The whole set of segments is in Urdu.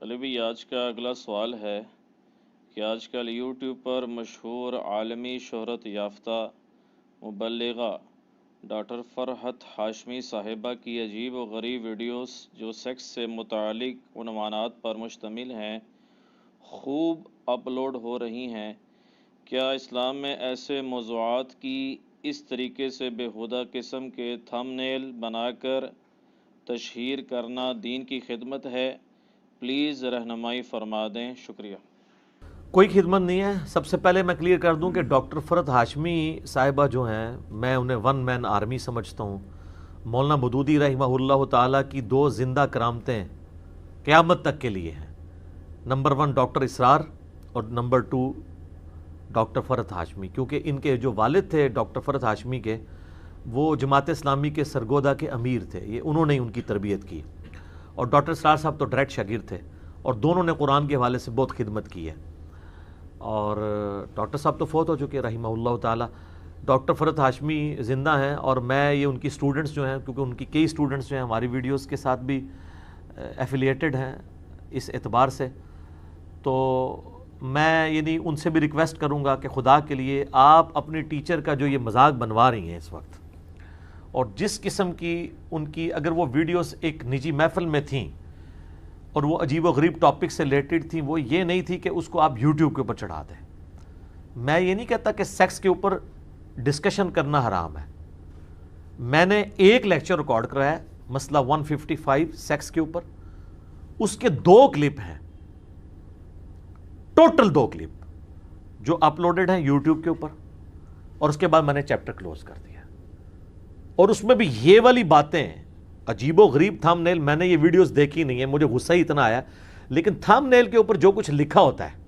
علی بھی آج کا اگلا سوال ہے کہ آج کل یوٹیوب پر مشہور عالمی شہرت یافتہ مبلغہ ڈاکٹر فرحت ہاشمی صاحبہ کی عجیب و غریب ویڈیوز جو سیکس سے متعلق عنوانات پر مشتمل ہیں خوب اپلوڈ ہو رہی ہیں۔ کیا اسلام میں ایسے موضوعات کی اس طریقے سے بیہودہ قسم کے تھمبنیل بنا کر تشہیر کرنا دین کی خدمت ہے؟ پلیز رہنمائی فرما دیں، شکریہ۔ کوئی خدمت نہیں ہے۔ سب سے پہلے میں کلیئر کر دوں کہ ڈاکٹر فرحت ہاشمی صاحبہ جو ہیں، میں انہیں ون مین آرمی سمجھتا ہوں۔ مولانا مودودی رحمہ اللہ تعالیٰ کی دو زندہ کرامتیں قیامت تک کے لیے ہیں، نمبر 1 ڈاکٹر اسرار اور نمبر 2 ڈاکٹر فرحت ہاشمی، کیونکہ ان کے جو والد تھے ڈاکٹر فرحت ہاشمی کے، وہ جماعت اسلامی کے سرگودا کے امیر تھے، یہ انہوں نے ان کی تربیت کی، اور ڈاکٹر اسرار صاحب تو ڈائریکٹ شاگرد تھے، اور دونوں نے قرآن کے حوالے سے بہت خدمت کی ہے۔ اور ڈاکٹر صاحب تو فوت ہو چکے رحمہ اللہ تعالیٰ، ڈاکٹر فرحت ہاشمی زندہ ہیں، اور میں یہ ان کی سٹوڈنٹس جو ہیں، کیونکہ ان کی کئی سٹوڈنٹس جو ہیں ہماری ویڈیوز کے ساتھ بھی ایفیلیٹڈ ہیں اس اعتبار سے، تو میں یعنی ان سے بھی ریکویسٹ کروں گا کہ خدا کے لیے آپ اپنی ٹیچر کا جو یہ مذاق بنوا رہی ہیں اس وقت، اور جس قسم کی ان کی اگر وہ ویڈیوز ایک نجی محفل میں تھیں اور وہ عجیب و غریب ٹاپک سے ریلیٹڈ تھیں، وہ یہ نہیں تھی کہ اس کو آپ یوٹیوب کے اوپر چڑھا دیں۔ میں یہ نہیں کہتا کہ سیکس کے اوپر ڈسکشن کرنا حرام ہے۔ میں نے ایک لیکچر ریکارڈ کرایا ہے مسئلہ 155 سیکس کے اوپر، اس کے 2 کلپ ہیں، ٹوٹل 2 کلپ جو اپلوڈڈ ہیں یوٹیوب کے اوپر، اور اس کے بعد میں نے چیپٹر کلوز کر دیا، اور اس میں بھی یہ والی باتیں عجیب و غریب تھمبنیل، میں نے یہ ویڈیوز دیکھی نہیں ہے، مجھے غصہ ہی اتنا آیا، لیکن تھمبنیل کے اوپر جو کچھ لکھا ہوتا ہے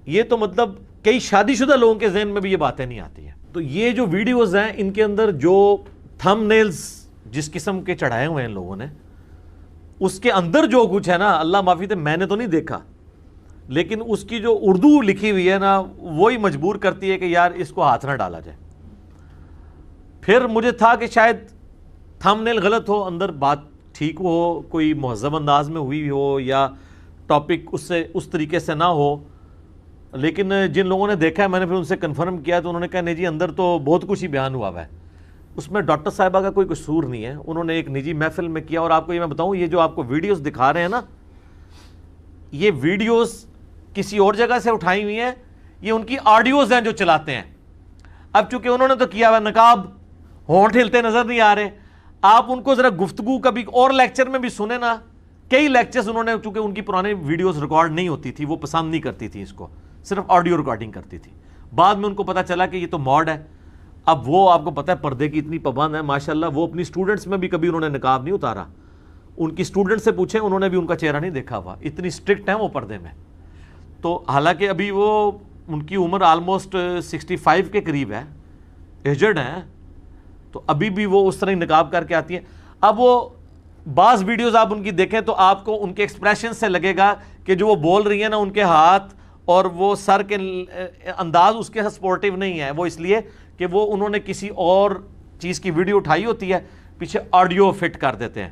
یہ تو مطلب کئی شادی شدہ لوگوں کے ذہن میں بھی یہ باتیں نہیں آتی ہیں۔ تو یہ جو ویڈیوز ہیں ان کے اندر جو تھمبنیلز جس قسم کے چڑھائے ہوئے ہیں ان لوگوں نے، اس کے اندر جو کچھ ہے نا، اللہ معافی دے، میں نے تو نہیں دیکھا، لیکن اس کی جو اردو لکھی ہوئی ہے نا، وہی مجبور کرتی ہے کہ یار اس کو ہاتھ نہ ڈالا جائے۔ پھر مجھے تھا کہ شاید تھمبنیل غلط ہو، اندر بات ٹھیک ہو، کوئی مہذب انداز میں ہوئی ہو، یا ٹاپک اس طریقے سے نہ ہو، لیکن جن لوگوں نے دیکھا ہے، میں نے پھر ان سے کنفرم کیا تو انہوں نے کہا نہیں جی اندر تو بہت کچھ ہی بیان ہوا ہے، اس میں ڈاکٹر صاحبہ کا کوئی قصور نہیں ہے، انہوں نے ایک نجی محفل میں کیا۔ اور آپ کو یہ میں بتاؤں، یہ جو آپ کو ویڈیوز دکھا رہے ہیں نا، یہ ویڈیوز کسی اور جگہ سے اٹھائی ہوئی ہیں، یہ ان کی آڈیوز ہیں جو چلاتے ہیں۔ اب چونکہ انہوں نے تو کیا ہوا نقاب، ہونٹ ہلتے نظر نہیں آ رہے، آپ ان کو ذرا گفتگو کبھی اور لیکچر میں بھی سنیں نا، کئی لیکچرز انہوں نے، چونکہ ان کی پرانے ویڈیوز ریکارڈ نہیں ہوتی تھی، وہ پسند نہیں کرتی تھی اس کو، صرف آڈیو ریکارڈنگ کرتی تھی، بعد میں ان کو پتا چلا کہ یہ تو ماڈ ہے۔ اب وہ آپ کو پتہ ہے پردے کی اتنی پابند ہے ماشاءاللہ، وہ اپنی سٹوڈنٹس میں بھی کبھی انہوں نے نقاب نہیں اتارا، ان کی سٹوڈنٹ سے پوچھیں انہوں نے بھی ان کا چہرہ نہیں دیکھا ہوا، اتنی اسٹرکٹ ہیں وہ پردے میں۔ تو حالانکہ ابھی وہ ان کی عمر آلموسٹ 65 کے قریب ہے، ایجڈ ہیں، تو ابھی بھی وہ اس طرح ہی نقاب کر کے آتی ہیں۔ اب وہ بعض ویڈیوز آپ ان کی دیکھیں تو آپ کو ان کے ایکسپریشن سے لگے گا کہ جو وہ بول رہی ہیں نا، ان کے ہاتھ اور وہ سر کے انداز اس کے سپورٹیو نہیں ہے، وہ اس لیے کہ وہ انہوں نے کسی اور چیز کی ویڈیو اٹھائی ہوتی ہے، پیچھے آڈیو فٹ کر دیتے ہیں۔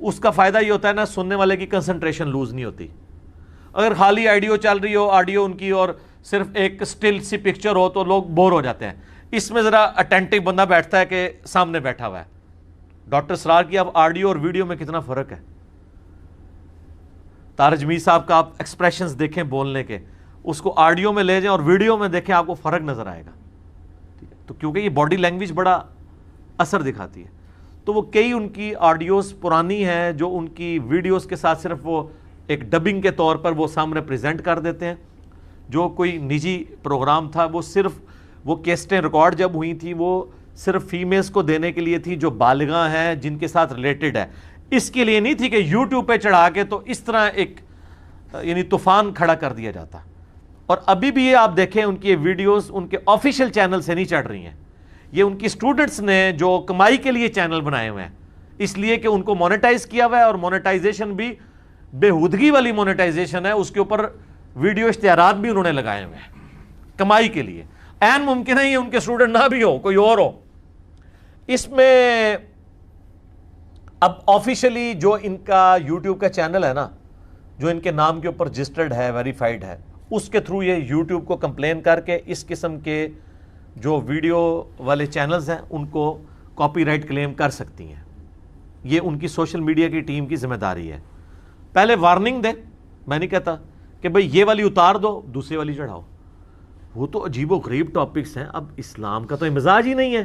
اس کا فائدہ یہ ہوتا ہے نا، سننے والے کی کنسنٹریشن لوز نہیں ہوتی۔ اگر خالی آڈیو چل رہی ہو، آڈیو ان کی، اور صرف ایک سٹل سی پکچر ہو تو لوگ بور ہو جاتے ہیں۔ اس میں ذرا اٹینٹو بندہ بیٹھتا ہے کہ سامنے بیٹھا ہوا ہے۔ ڈاکٹر اسرار کی اب آڈیو اور ویڈیو میں کتنا فرق ہے۔ تارج میر صاحب کا آپ ایکسپریشنز دیکھیں بولنے کے، اس کو آڈیو میں لے جائیں اور ویڈیو میں دیکھیں، آپ کو فرق نظر آئے گا۔ تو کیونکہ یہ باڈی لینگویج بڑا اثر دکھاتی ہے، تو وہ کئی ان کی آڈیوز پرانی ہیں جو ان کی ویڈیوز کے ساتھ صرف وہ ایک ڈبنگ کے طور پر وہ سامنے پریزنٹ کر دیتے ہیں۔ جو کوئی نجی پروگرام تھا، وہ صرف وہ کیسٹیں ریکارڈ جب ہوئی تھی، وہ صرف فیمیلز کو دینے کے لیے تھی جو بالغاں ہیں، جن کے ساتھ ریلیٹڈ ہے، اس کے لیے نہیں تھی کہ یوٹیوب پہ چڑھا کے تو اس طرح ایک یعنی طوفان کھڑا کر دیا جاتا۔ اور ابھی بھی یہ آپ دیکھیں ان کی ویڈیوز ان کے آفیشیل چینل سے نہیں چڑھ رہی ہیں، یہ ان کی سٹوڈنٹس نے جو کمائی کے لیے چینل بنائے ہوئے ہیں، اس لیے کہ ان کو مونیٹائز کیا ہوا ہے، اور مونیٹائزیشن بھی بےہودگی والی مونیٹائزیشن ہے، اس کے اوپر ویڈیو اشتہارات بھی انہوں نے لگائے ہوئے ہیں کمائی کے لیے۔ این ممکن ہے یہ ان کے اسٹوڈنٹ نہ بھی ہو، کوئی اور ہو۔ اس میں اب آفیشلی جو ان کا یوٹیوب کا چینل ہے نا، جو ان کے نام کے اوپر رجسٹرڈ ہے، ویریفائڈ ہے، اس کے تھرو یہ یوٹیوب کو کمپلین کر کے اس قسم کے جو ویڈیو والے چینلز ہیں ان کو کاپی رائٹ کلیم کر سکتی ہیں. یہ ان کی سوشل میڈیا کی ٹیم کی ذمہ داری ہے. پہلے وارننگ دے، میں نہیں کہتا کہ بھئی یہ والی اتار دو دوسری والی چڑھاؤ. وہ تو عجیب و غریب ٹاپکس ہیں. اب اسلام کا تو مزاج ہی نہیں ہے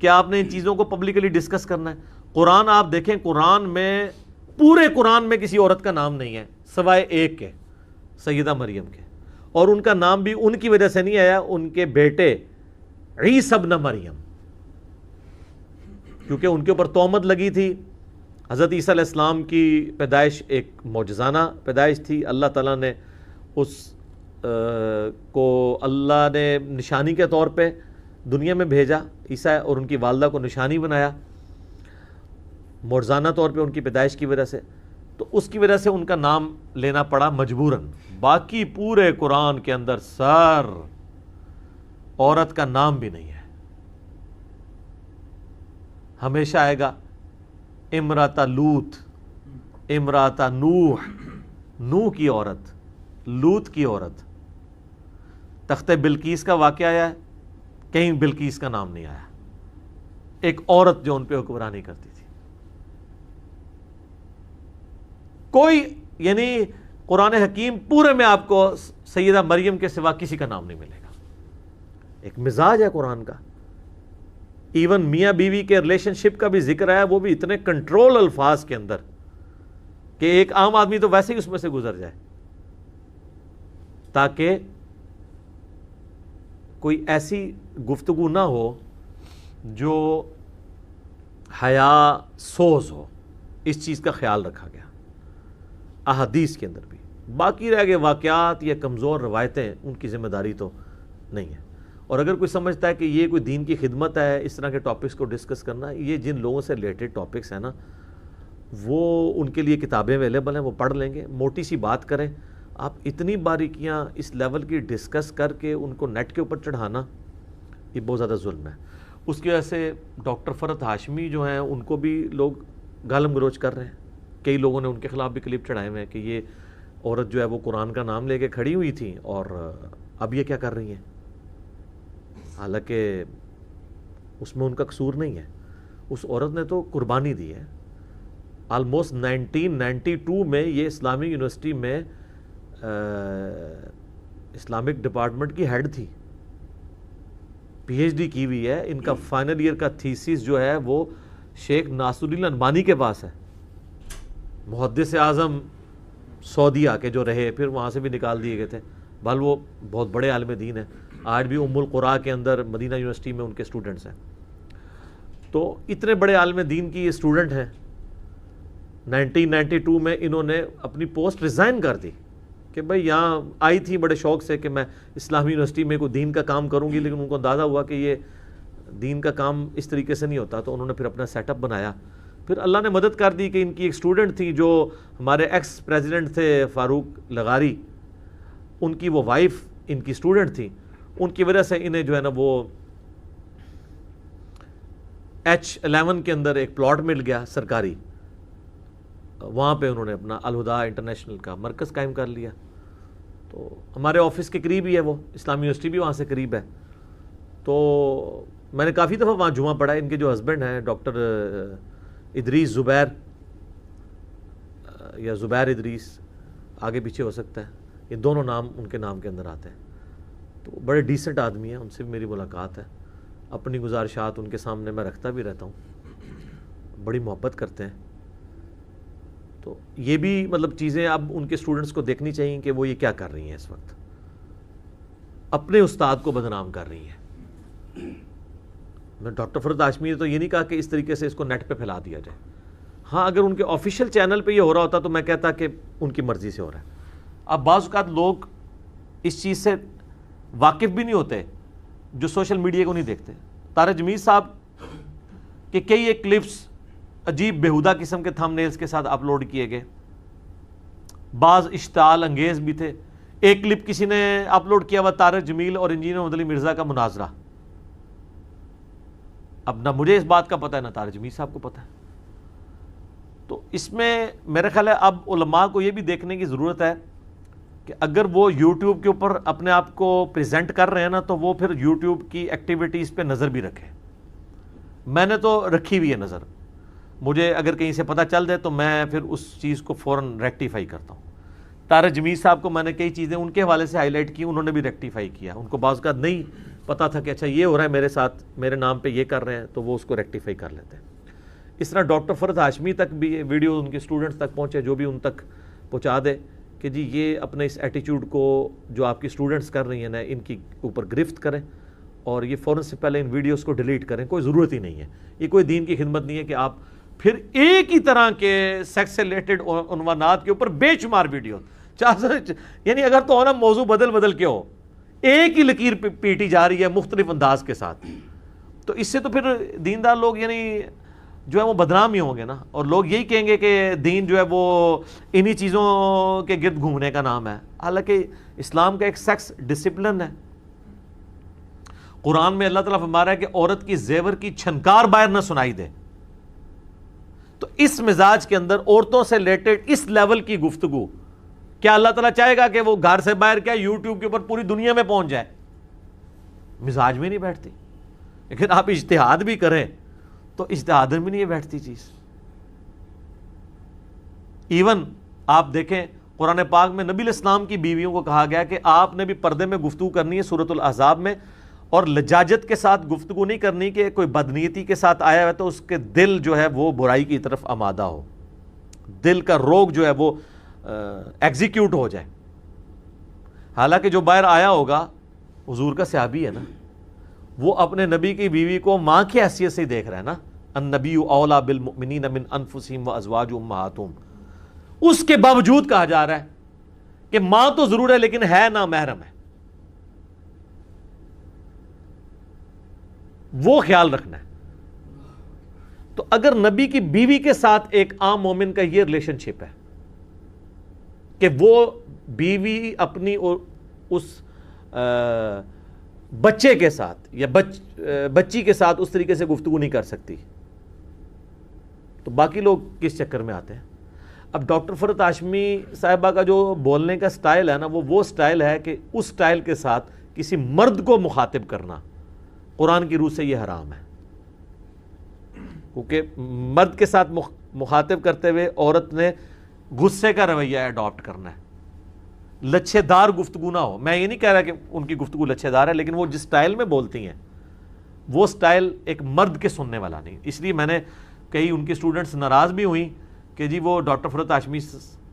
کہ آپ نے ان چیزوں کو پبلکلی ڈسکس کرنا ہے. قرآن آپ دیکھیں، قرآن میں، پورے قرآن میں کسی عورت کا نام نہیں ہے سوائے ایک کے، سیدہ مریم کے. اور ان کا نام بھی ان کی وجہ سے نہیں آیا، ان کے بیٹے عیسی ابن مریم، کیونکہ ان کے اوپر تہمت لگی تھی. حضرت عیسیٰ علیہ السلام کی پیدائش ایک معجزانہ پیدائش تھی. اللہ تعالیٰ نے اس کو اللہ نے نشانی کے طور پہ دنیا میں بھیجا، عیسیٰ اور ان کی والدہ کو نشانی بنایا معجزانہ طور پہ ان کی پیدائش کی وجہ سے. تو اس کی وجہ سے ان کا نام لینا پڑا مجبوراً. باقی پورے قرآن کے اندر عورت کا نام بھی نہیں ہے. ہمیشہ آئے گا امرأۃ لوط، امرأۃ نوح، نوح کی عورت، لوط کی عورت. تختِ بلقیس کا واقعہ آیا ہے، کہیں بلقیس کا نام نہیں آیا. ایک عورت جو ان پہ حکمرانی کرتی تھی. کوئی، یعنی قرآن حکیم پورے میں آپ کو سیدہ مریم کے سوا کسی کا نام نہیں ملے گا. ایک مزاج ہے قرآن کا. ایون میاں بیوی کے ریلیشن شپ کا بھی ذکر ہے، وہ بھی اتنے کنٹرول الفاظ کے اندر کہ ایک عام آدمی تو ویسے ہی اس میں سے گزر جائے، تاکہ کوئی ایسی گفتگو نہ ہو جو حیا سوز ہو. اس چیز کا خیال رکھا گیا احادیث کے اندر بھی. باقی رہ گئے واقعات یا کمزور روایتیں، ان کی ذمہ داری تو نہیں ہے. اور اگر کوئی سمجھتا ہے کہ یہ کوئی دین کی خدمت ہے اس طرح کے ٹاپکس کو ڈسکس کرنا، یہ جن لوگوں سے ریلیٹڈ ٹاپکس ہیں نا، وہ ان کے لیے کتابیں اویلیبل ہیں، وہ پڑھ لیں گے. موٹی سی بات کریں. آپ اتنی باریکیاں اس لیول کی ڈسکس کر کے ان کو نیٹ کے اوپر چڑھانا، یہ بہت زیادہ ظلم ہے. اس کی وجہ سے ڈاکٹر فرحت ہاشمی جو ہیں ان کو بھی لوگ گالم گلوچ کر رہے ہیں. کئی لوگوں نے ان کے خلاف بھی کلپ چڑھائے ہوئے ہیں کہ یہ عورت جو ہے وہ قرآن کا نام لے کے کھڑی ہوئی تھی اور اب یہ کیا کر رہی ہیں. حالانکہ اس میں ان کا قصور نہیں ہے. اس عورت نے تو قربانی دی ہے. آلموسٹ 1992 میں یہ اسلامی یونیورسٹی میں اسلامک ڈپارٹمنٹ کی ہیڈ تھی، پی ایچ ڈی کی ہوئی ہے. ان کا فائنل ایئر کا تھیسس جو ہے وہ شیخ ناصر الدین البانی کے پاس ہے، محدث اعظم سعودیہ کے جو رہے، پھر وہاں سے بھی نکال دیے گئے تھے. بل وہ بہت بڑے عالم دین ہیں. آج بھی ام القرا کے اندر مدینہ یونیورسٹی میں ان کے اسٹوڈنٹس ہیں. تو اتنے بڑے عالم دین کی یہ اسٹوڈنٹ ہیں. 1992 میں انہوں نے اپنی پوسٹ ریزائن کر دی کہ بھئی یہاں آئی تھی بڑے شوق سے کہ میں اسلامی یونیورسٹی میں کوئی دین کا کام کروں گی، لیکن ان کو اندازہ ہوا کہ یہ دین کا کام اس طریقے سے نہیں ہوتا. تو انہوں نے پھر اپنا سیٹ اپ بنایا. پھر اللہ نے مدد کر دی کہ ان کی ایک اسٹوڈنٹ تھی جو ہمارے ایکس پریزیڈنٹ تھے فاروق لغاری، ان کی وہ وائف ان کی اسٹوڈنٹ تھی. ان کی وجہ سے انہیں جو ہے نا وہ H11 کے اندر ایک پلاٹ مل گیا سرکاری. وہاں پہ انہوں نے اپنا الہدا انٹرنیشنل کا مرکز قائم کر لیا. تو ہمارے آفس کے قریب ہی ہے، وہ اسلامی یونیورسٹی بھی وہاں سے قریب ہے. تو میں نے کافی دفعہ وہاں جمعہ پڑھا. ان کے جو ہسبینڈ ہیں ڈاکٹر ادریس زبیر یا زبیر ادریس، آگے پیچھے ہو سکتا ہے، یہ دونوں نام ان کے نام کے اندر آتے ہیں. تو بڑے ڈیسنٹ آدمی ہیں، ان سے بھی میری ملاقات ہے. اپنی گزارشات ان کے سامنے میں رکھتا بھی رہتا ہوں. بڑی محبت کرتے ہیں. تو یہ بھی مطلب چیزیں اب ان کے اسٹوڈنٹس کو دیکھنی چاہیے کہ وہ یہ کیا کر رہی ہیں. اس وقت اپنے استاد کو بدنام کر رہی ہیں. میں ڈاکٹر فرحت ہاشمی نے تو یہ نہیں کہا کہ اس طریقے سے اس کو نیٹ پہ پھیلا دیا جائے. ہاں اگر ان کے آفیشیل چینل پہ یہ ہو رہا ہوتا تو میں کہتا کہ ان کی مرضی سے ہو رہا ہے. اب بعض اوقات لوگ اس چیز سے واقف بھی نہیں ہوتے جو سوشل میڈیا کو نہیں دیکھتے. طارق جمیل صاحب کے کئی ایک کلپس عجیب بیہودہ قسم کے تھم نیلز کے ساتھ اپلوڈ کیے گئے، بعض اشتعال انگیز بھی تھے. ایک کلپ کسی نے اپلوڈ کیا ہوا طارق جمیل اور انجینئر محمد علی مرزا کا مناظرہ. اب نہ مجھے اس بات کا پتہ ہے نہ طارق جمیل صاحب کو پتہ ہے. تو اس میں میرا خیال ہے اب علماء کو یہ بھی دیکھنے کی ضرورت ہے کہ اگر وہ یوٹیوب کے اوپر اپنے آپ کو پریزنٹ کر رہے ہیں نا، تو وہ پھر یوٹیوب کی ایکٹیویٹیز پہ نظر بھی رکھیں. میں نے تو رکھی ہوئی ہے نظر، مجھے اگر کہیں سے پتہ چل جائے تو میں پھر اس چیز کو فوراً ریکٹیفائی کرتا ہوں. طارق جمیل صاحب کو میں نے کئی چیزیں ان کے حوالے سے ہائی لائٹ کی، انہوں نے بھی ریکٹیفائی کیا. ان کو بعض کا نہیں پتہ تھا کہ اچھا یہ ہو رہا ہے میرے ساتھ، میرے نام پہ یہ کر رہے ہیں، تو وہ اس کو ریکٹیفائی کر لیتے ہیں. اس طرح ڈاکٹر فرحت ہاشمی تک بھی ویڈیو ان کے اسٹوڈنٹس تک پہنچے، جو بھی ان تک پہنچا دے کہ جی یہ اپنے اس ایٹیچیوڈ کو جو آپ کی اسٹوڈنٹس کر رہی ہیں نا، ان کی اوپر گرفت کریں اور یہ فوراً سے پہلے ان ویڈیوز کو ڈیلیٹ کریں. کوئی ضرورت ہی نہیں ہے، یہ کوئی دین کی خدمت نہیں ہے کہ آپ پھر ایک ہی طرح کے سیکس سے ریلیٹڈ عنوانات کے اوپر بے شمار ویڈیو، یعنی اگر تو ہونا موضوع بدل کے ہو، ایک ہی لکیر پیٹی جا رہی ہے مختلف انداز کے ساتھ، تو اس سے تو پھر دیندار لوگ یعنی جو ہے وہ بدنام ہی ہوں گے نا، اور لوگ یہی کہیں گے کہ دین جو ہے وہ انہی چیزوں کے گرد گھومنے کا نام ہے. حالانکہ اسلام کا ایک سیکس ڈسپلن ہے. قرآن میں اللہ تعالیٰ فرما رہا ہے کہ عورت کی زیور کی چھنکار باہر نہ سنائی دے. تو اس مزاج کے اندر عورتوں سے ریلیٹڈ اس لیول کی گفتگو کیا اللہ تعالیٰ چاہے گا کہ وہ گھر سے باہر کیا یوٹیوب کے اوپر پوری دنیا میں پہنچ جائے؟ مزاج میں نہیں بیٹھتی. لیکن آپ اجتہاد بھی کریں تو اجتہاد میں نہیں بیٹھتی چیز. ایون آپ دیکھیں قرآن پاک میں نبی علیہ السلام کی بیویوں کو کہا گیا کہ آپ نے بھی پردے میں گفتگو کرنی ہے سورۃ الاحزاب میں، اور لجاجت کے ساتھ گفتگو نہیں کرنی کہ کوئی بدنیتی کے ساتھ آیا ہے تو اس کے دل جو ہے وہ برائی کی طرف آمادہ ہو، دل کا روگ جو ہے وہ ایگزیکیوٹ ہو جائے. حالانکہ جو باہر آیا ہوگا حضور کا صحابی ہے نا، وہ اپنے نبی کی بیوی کو ماں کی حیثیت سے ہی دیکھ رہا ہے نا. النبی اولیٰ بالمؤمنین من انفسہم وازواجہم امہاتہم. اس کے باوجود کہا جا رہا ہے کہ ماں تو ضرور ہے لیکن ہے نا محرم ہے. وہ خیال رکھنا ہے. تو اگر نبی کی بیوی کے ساتھ ایک عام مومن کا یہ ریلیشن شپ ہے کہ وہ بیوی اپنی اس بچے کے ساتھ یا بچی کے ساتھ اس طریقے سے گفتگو نہیں کر سکتی، تو باقی لوگ کس چکر میں آتے ہیں؟ اب ڈاکٹر فرحت ہاشمی صاحبہ کا جو بولنے کا سٹائل ہے نا، وہ سٹائل ہے کہ اس سٹائل کے ساتھ کسی مرد کو مخاطب کرنا قرآن کی روح سے یہ حرام ہے. کیونکہ مرد کے ساتھ مخاطب کرتے ہوئے عورت نے غصے کا رویہ اڈاپٹ کرنا ہے. لچھے دار گفتگو نہ ہو. میں یہ نہیں کہہ رہا کہ ان کی گفتگو لچھے دار ہے، لیکن وہ جس سٹائل میں بولتی ہیں وہ سٹائل ایک مرد کے سننے والا نہیں. اس لیے میں نے کئی ان کی اسٹوڈنٹس ناراض بھی ہوئیں کہ جی وہ ڈاکٹر فرحت ہاشمی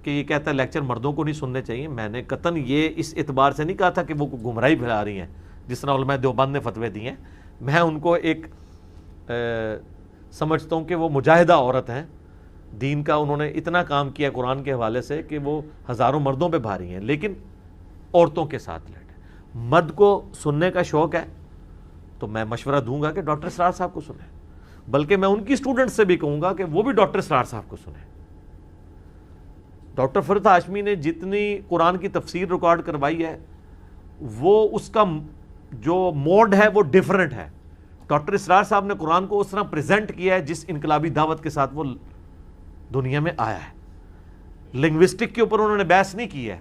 کہ یہ کہتا ہے لیکچر مردوں کو نہیں سننے چاہیے. میں نے قطعاً یہ اس اعتبار سے نہیں کہا تھا کہ وہ گمراہی پھیلا رہی ہیں جس طرح علماء دیوبند نے فتوے دیے ہیں. میں ان کو ایک سمجھتا ہوں کہ وہ مجاہدہ عورت ہیں دین کا. انہوں نے اتنا کام کیا قرآن کے حوالے سے کہ وہ ہزاروں مردوں پہ بھاری ہیں، لیکن عورتوں کے ساتھ لیٹ ہے. مرد کو سننے کا شوق ہے تو میں مشورہ دوں گا کہ ڈاکٹر اسرار صاحب کو سنیں، بلکہ میں ان کی اسٹوڈنٹ سے بھی کہوں گا کہ وہ بھی ڈاکٹر اسرار صاحب کو سنیں. ڈاکٹر فرحت ہاشمی نے جتنی قرآن کی تفسیر ریکارڈ کروائی ہے وہ اس کا جو موڈ ہے وہ ڈیفرنٹ ہے. ڈاکٹر اسرار صاحب نے قرآن کو اس طرح پریزنٹ کیا ہے جس انقلابی دعوت کے ساتھ وہ دنیا میں آیا ہے. لنگوسٹک کے اوپر انہوں نے بحث نہیں کی ہے.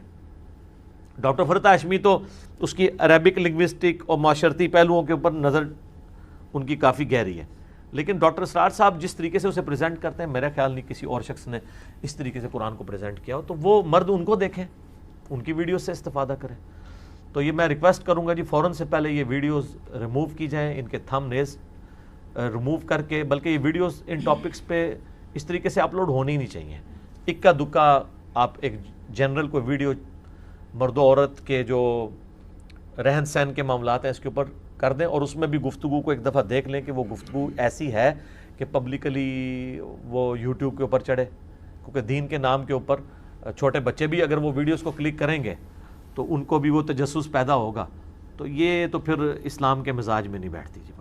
ڈاکٹر فرحت ہاشمی تو اس کی عربک لنگوسٹک اور معاشرتی پہلوؤں کے اوپر نظر ان کی کافی گہری ہے، لیکن ڈاکٹر اسرار صاحب جس طریقے سے اسے پریزنٹ کرتے ہیں میرا خیال نہیں کسی اور شخص نے اس طریقے سے قرآن کو پریزنٹ کیا ہو. تو وہ مرد ان کو دیکھیں، ان کی ویڈیوز سے استفادہ کریں. تو یہ میں ریکویسٹ کروں گا جی فوراً سے پہلے یہ ویڈیوز ریموو کی جائیں، ان کے تھم نیلز ریموو کر کے، بلکہ یہ ویڈیوز ان ٹاپکس پہ اس طریقے سے اپلوڈ ہونی نہیں چاہیے. اکا دکا آپ ایک جنرل کوئی ویڈیو مرد و عورت کے جو رہن سہن کے معاملات ہیں اس کے اوپر کر دیں، اور اس میں بھی گفتگو کو ایک دفعہ دیکھ لیں کہ وہ گفتگو ایسی ہے کہ پبلکلی وہ یوٹیوب کے اوپر چڑھے. کیونکہ دین کے نام کے اوپر چھوٹے بچے بھی اگر وہ ویڈیوز کو کلک کریں گے تو ان کو بھی وہ تجسس پیدا ہوگا. تو یہ تو پھر اسلام کے مزاج میں نہیں بیٹھتی جی.